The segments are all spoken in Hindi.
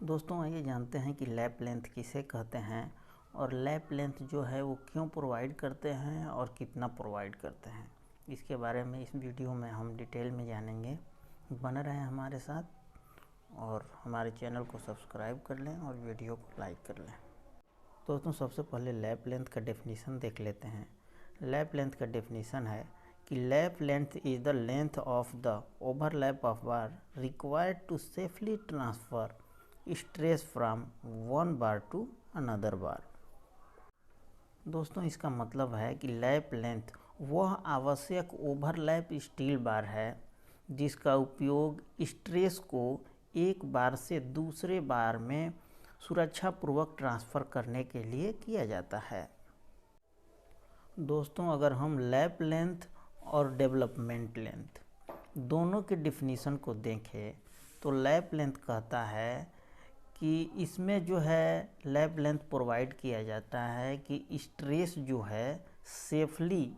दोस्तों आइए जानते हैं कि लैप लेंथ किसे कहते हैं और लैप लेंथ जो है वो क्यों प्रोवाइड करते हैं और कितना प्रोवाइड करते हैं। इसके बारे में इस वीडियो में हम डिटेल में जानेंगे। बने रहें हमारे साथ और हमारे चैनल को सब्सक्राइब कर लें और वीडियो को लाइक कर लें। दोस्तों सबसे पहले लैप लेंथ का डेफिनीशन देख लेते हैं। लैप लेंथ का डेफिनीशन है कि lap length is the length of the overlap of bar required to safely transfer stress from one bar to another bar. दोस्तों इसका मतलब है कि लैप लेंथ वह आवश्यक ओवरलैप स्टील बार है जिसका उपयोग स्ट्रेस को एक बार से दूसरे बार में सुरक्षापूर्वक ट्रांसफ़र करने के लिए किया जाता है। दोस्तों अगर हम लैप लेंथ और डेवलपमेंट लेंथ दोनों के डिफिनीशन को देखें तो लैप लेंथ कहता है कि इसमें जो है लैप लेंथ प्रोवाइड किया जाता है कि स्ट्रेस जो है सेफली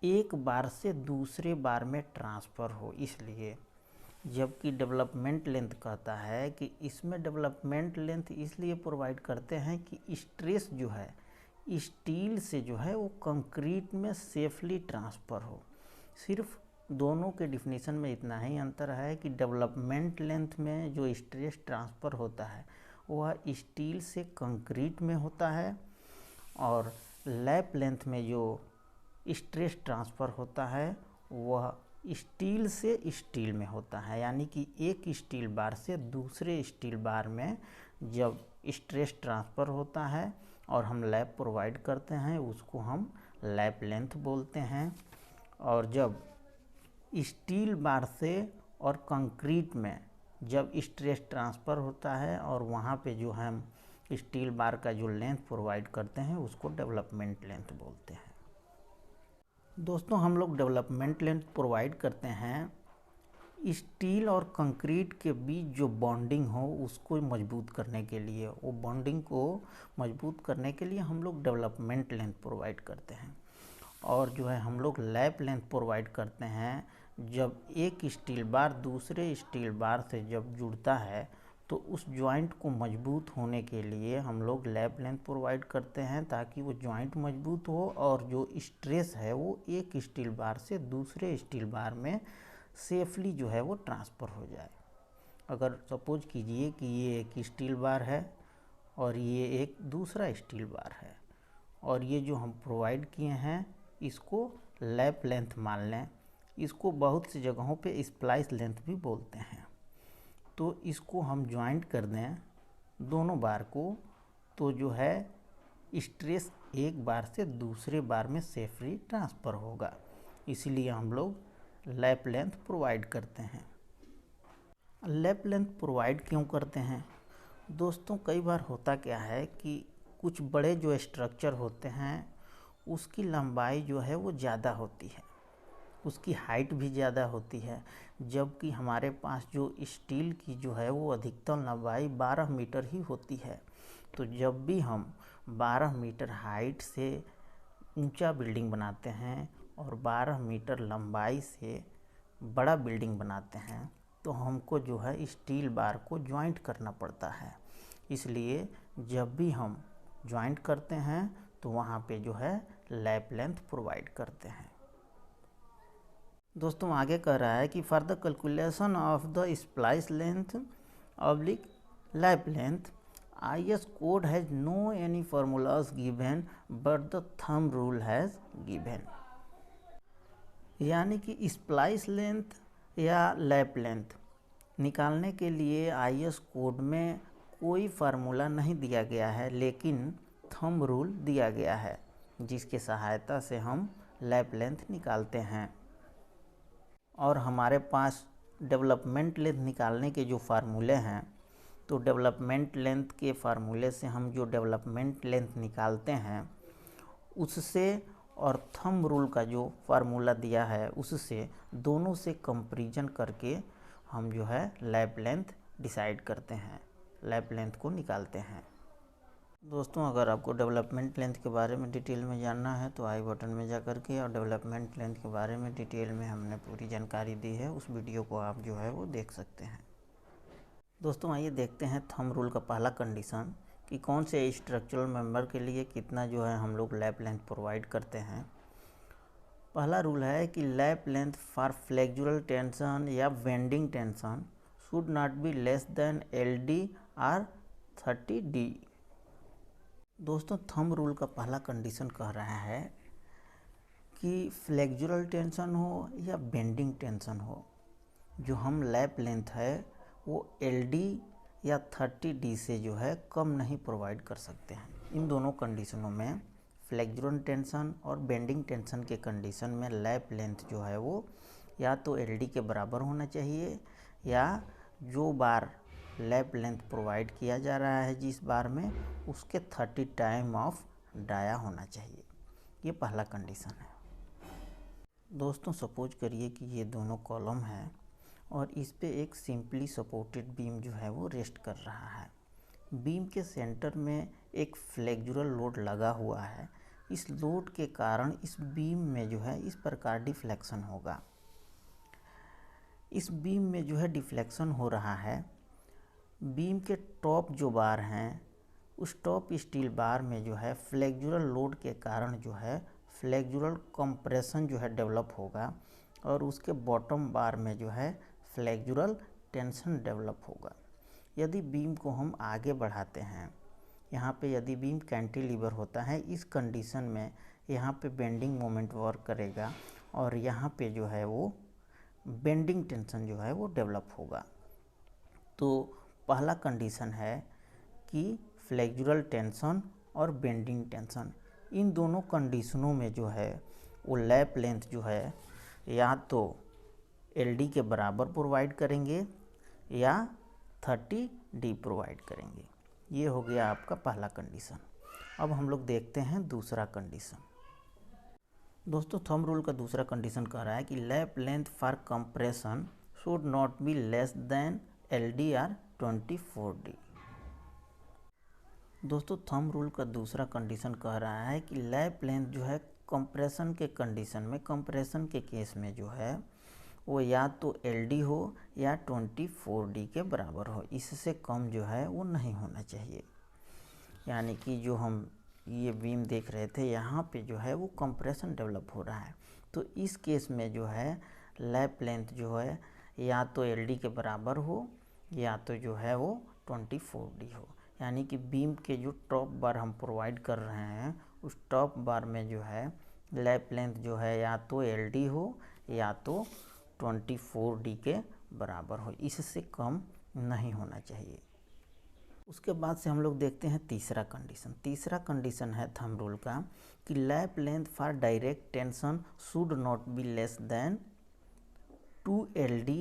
एक बार से दूसरे बार में ट्रांसफ़र हो, इसलिए। जबकि डेवलपमेंट लेंथ कहता है कि इसमें डेवलपमेंट लेंथ इसलिए प्रोवाइड करते हैं कि स्ट्रेस जो है स्टील से जो है वो कंक्रीट में सेफली ट्रांसफ़र हो। सिर्फ दोनों के डिफिनीशन में इतना ही अंतर है कि डेवलपमेंट लेंथ में जो स्ट्रेस ट्रांसफ़र होता है वह स्टील से कंक्रीट में होता है और लैप लेंथ में जो स्ट्रेस ट्रांसफ़र होता है वह स्टील से स्टील में होता है, यानी कि एक स्टील बार से दूसरे स्टील बार में जब स्ट्रेस ट्रांसफ़र होता है और हम लैप प्रोवाइड करते हैं उसको हम लैप लेंथ बोलते हैं। और जब स्टील बार से और कंक्रीट में जब स्ट्रेस ट्रांसफ़र होता है और वहाँ पे जो हम स्टील बार का जो लेंथ प्रोवाइड करते हैं उसको डेवलपमेंट लेंथ बोलते हैं। दोस्तों हम लोग डेवलपमेंट लेंथ प्रोवाइड करते हैं स्टील और कंक्रीट के बीच जो बॉन्डिंग हो उसको मजबूत करने के लिए, वो बॉन्डिंग को मजबूत करने के लिए हम लोग डेवलपमेंट लेंथ प्रोवाइड करते हैं। और जो है हम लोग लैप लेंथ प्रोवाइड करते हैं जब एक स्टील बार दूसरे स्टील बार से जब जुड़ता है तो उस जॉइंट को मजबूत होने के लिए हम लोग लैप लेंथ प्रोवाइड करते हैं ताकि वो जॉइंट मजबूत हो और जो स्ट्रेस है वो एक स्टील बार से दूसरे स्टील बार में सेफली जो है वो ट्रांसफ़र हो जाए। अगर सपोज कीजिए कि ये एक स्टील बार है और ये एक दूसरा स्टील बार है और ये जो हम प्रोवाइड किए हैं इसको लैप लेंथ मान लें। इसको बहुत सी जगहों पे स्प्लाइस लेंथ भी बोलते हैं। तो इसको हम जॉइंट कर दें दोनों बार को तो जो है स्ट्रेस एक बार से दूसरे बार में सेफली ट्रांसफ़र होगा, इसीलिए हम लोग लैप लेंथ प्रोवाइड करते हैं। लैप लेंथ प्रोवाइड क्यों करते हैं दोस्तों? कई बार होता क्या है कि कुछ बड़े जो स्ट्रक्चर होते हैं उसकी लंबाई जो है वो ज़्यादा होती है, उसकी हाइट भी ज़्यादा होती है, जबकि हमारे पास जो स्टील की जो है वो अधिकतम लंबाई 12 मीटर ही होती है। तो जब भी हम 12 मीटर हाइट से ऊंचा बिल्डिंग बनाते हैं और 12 मीटर लंबाई से बड़ा बिल्डिंग बनाते हैं तो हमको जो है स्टील बार को जॉइंट करना पड़ता है। इसलिए जब भी हम जॉइंट करते हैं तो वहाँ पे जो है लैप लेंथ प्रोवाइड करते हैं। दोस्तों आगे कह रहा है कि for the calculation of the splice length oblique lap length IS code has no any formulas given but the thumb rule has given. यानी कि स्प्लाइस लेंथ या लैप लेंथ निकालने के लिए IS कोड में कोई फार्मूला नहीं दिया गया है, लेकिन थंब रूल दिया गया है जिसकी सहायता से हम लैप लेंथ निकालते हैं। और हमारे पास डेवलपमेंट लेंथ निकालने के जो फार्मूले हैं तो डेवलपमेंट लेंथ के फार्मूले से हम जो डेवलपमेंट लेंथ निकालते हैं उससे और थंब रूल का जो फार्मूला दिया है उससे दोनों से कंपैरिजन करके हम जो है लैप लेंथ डिसाइड करते हैं, लैप लेंथ को निकालते हैं। दोस्तों अगर आपको डेवलपमेंट लेंथ के बारे में डिटेल में जानना है तो आई बटन में जा कर के और डेवलपमेंट लेंथ के बारे में डिटेल में हमने पूरी जानकारी दी है, उस वीडियो को आप जो है वो देख सकते हैं। दोस्तों आइए देखते हैं थंब रूल का पहला कंडीशन कि कौन से स्ट्रक्चरल मेंबर के लिए कितना जो है हम लोग लैप लेंथ प्रोवाइड करते हैं। पहला रूल है कि lap length for flexural tension या bending tension should not be less than LD और 30D। दोस्तों थंब रूल का पहला कंडीशन कह रहा है कि फ्लेक्सुरल टेंशन हो या बेंडिंग टेंशन हो, जो हम लैप लेंथ है वो LD या 30D से जो है कम नहीं प्रोवाइड कर सकते हैं। इन दोनों कंडीशनों में फ्लेक्सुरल टेंशन और बेंडिंग टेंशन के कंडीशन में लैप लेंथ जो है वो या तो LD के बराबर होना चाहिए या जो बार लैप लेंथ प्रोवाइड किया जा रहा है जिस बार में उसके 30 टाइम ऑफ डाया होना चाहिए। ये पहला कंडीशन है। दोस्तों सपोज करिए कि ये दोनों कॉलम है और इस पे एक सिंपली सपोर्टेड बीम जो है वो रेस्ट कर रहा है। बीम के सेंटर में एक फ्लेक्सुरल लोड लगा हुआ है। इस लोड के कारण इस बीम में जो है इस प्रकार डिफ्लेक्शन होगा। इस बीम में जो है डिफ्लेक्शन हो रहा है। बीम के टॉप जो बार हैं उस टॉप स्टील बार में जो है फ्लेक्सुरल लोड के कारण जो है फ्लेक्सुरल कंप्रेशन जो है डेवलप होगा और उसके बॉटम बार में जो है फ्लेक्सुरल टेंशन डेवलप होगा। यदि बीम को हम आगे बढ़ाते हैं, यहाँ पे यदि बीम कैंटिलीवर होता है, इस कंडीशन में यहाँ पे बेंडिंग मोमेंट वर्क करेगा और यहाँ पे जो है वो बेंडिंग टेंशन जो है वो डेवलप होगा। तो पहला कंडीशन है कि फ्लेक्सुरल टेंशन और बेंडिंग टेंशन इन दोनों कंडीशनों में जो है वो लैप लेंथ जो है या तो LD के बराबर प्रोवाइड करेंगे या 30D प्रोवाइड करेंगे। ये हो गया आपका पहला कंडीशन। अब हम लोग देखते हैं दूसरा कंडीशन। दोस्तों थंब रूल का दूसरा कंडीशन कह रहा है कि lap length for compression should not be less than LD और 24D। दोस्तों थंब रूल का दूसरा कंडीशन कह रहा है कि लैप लेंथ जो है कंप्रेशन के कंडीशन में, कंप्रेशन के केस में जो है वो या तो LD हो या 24D के बराबर हो, इससे कम जो है वो नहीं होना चाहिए। यानी कि जो हम ये बीम देख रहे थे यहाँ पे जो है वो कंप्रेशन डेवलप हो रहा है, तो इस केस में जो है लैप लेंथ जो है या तो LD के बराबर हो या तो जो है वो 24D हो। यानी कि बीम के जो टॉप बार हम प्रोवाइड कर रहे हैं उस टॉप बार में जो है लैप लेंथ जो है या तो LD हो या तो 24D के बराबर हो, इससे कम नहीं होना चाहिए। उसके बाद से हम लोग देखते हैं तीसरा कंडीशन। तीसरा कंडीशन है थंब रूल का कि lap length for direct tension should not be less then 2LD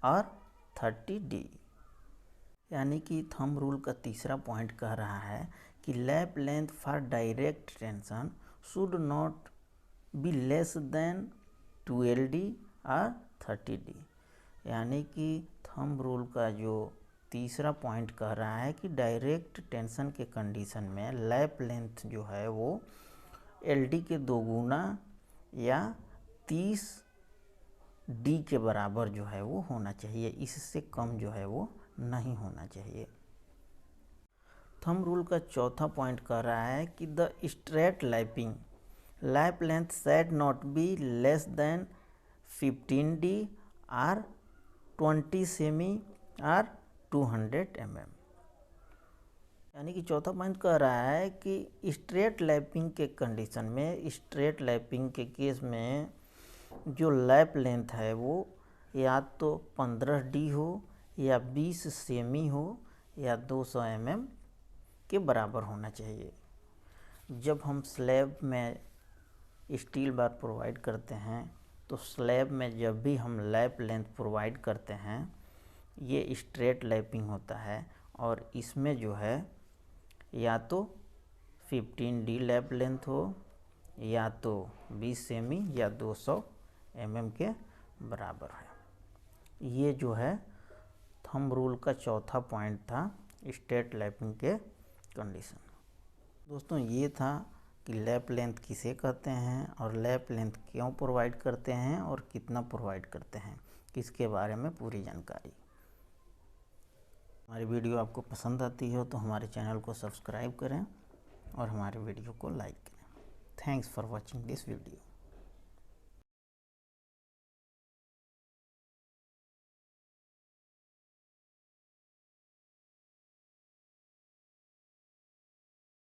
और 30D। यानी कि थंब रूल का तीसरा पॉइंट कह रहा है कि lap length for direct tension should not be less then 2LD और 30D। यानी कि थंब रूल का जो तीसरा पॉइंट कह रहा है कि डायरेक्ट टेंशन के कंडीशन में लैप लेंथ जो है वो LD के 2 गुना या 30D के बराबर जो है वो होना चाहिए, इससे कम जो है वो नहीं होना चाहिए। थंब रूल का चौथा पॉइंट कह रहा है कि the straight lapping lap length should not be less than 15D और 20 सेमी और 200 mm। यानी कि चौथा पॉइंट कह रहा है कि स्ट्रेट लैपिंग के कंडीशन में, स्ट्रेट लैपिंग के केस में जो लैप लेंथ है वो या तो 15D हो या 20 सेमी हो या 200 mm के बराबर होना चाहिए। जब हम स्लैब में स्टील बार प्रोवाइड करते हैं तो स्लैब में जब भी हम लैप लेंथ प्रोवाइड करते हैं ये स्ट्रेट लैपिंग होता है और इसमें जो है या तो 15D लैप लेंथ हो या तो 20 सेमी या 200 mm के बराबर है। ये जो है थंब रूल का चौथा पॉइंट था स्ट्रेट लैपिंग के कंडीशन। दोस्तों ये था कि लैप लेंथ किसे कहते हैं और लैप लेंथ क्यों प्रोवाइड करते हैं और कितना प्रोवाइड करते हैं, इसके बारे में पूरी जानकारी। हमारी वीडियो आपको पसंद आती हो तो हमारे चैनल को सब्सक्राइब करें और हमारे वीडियो को लाइक करें। Thanks for watching this video.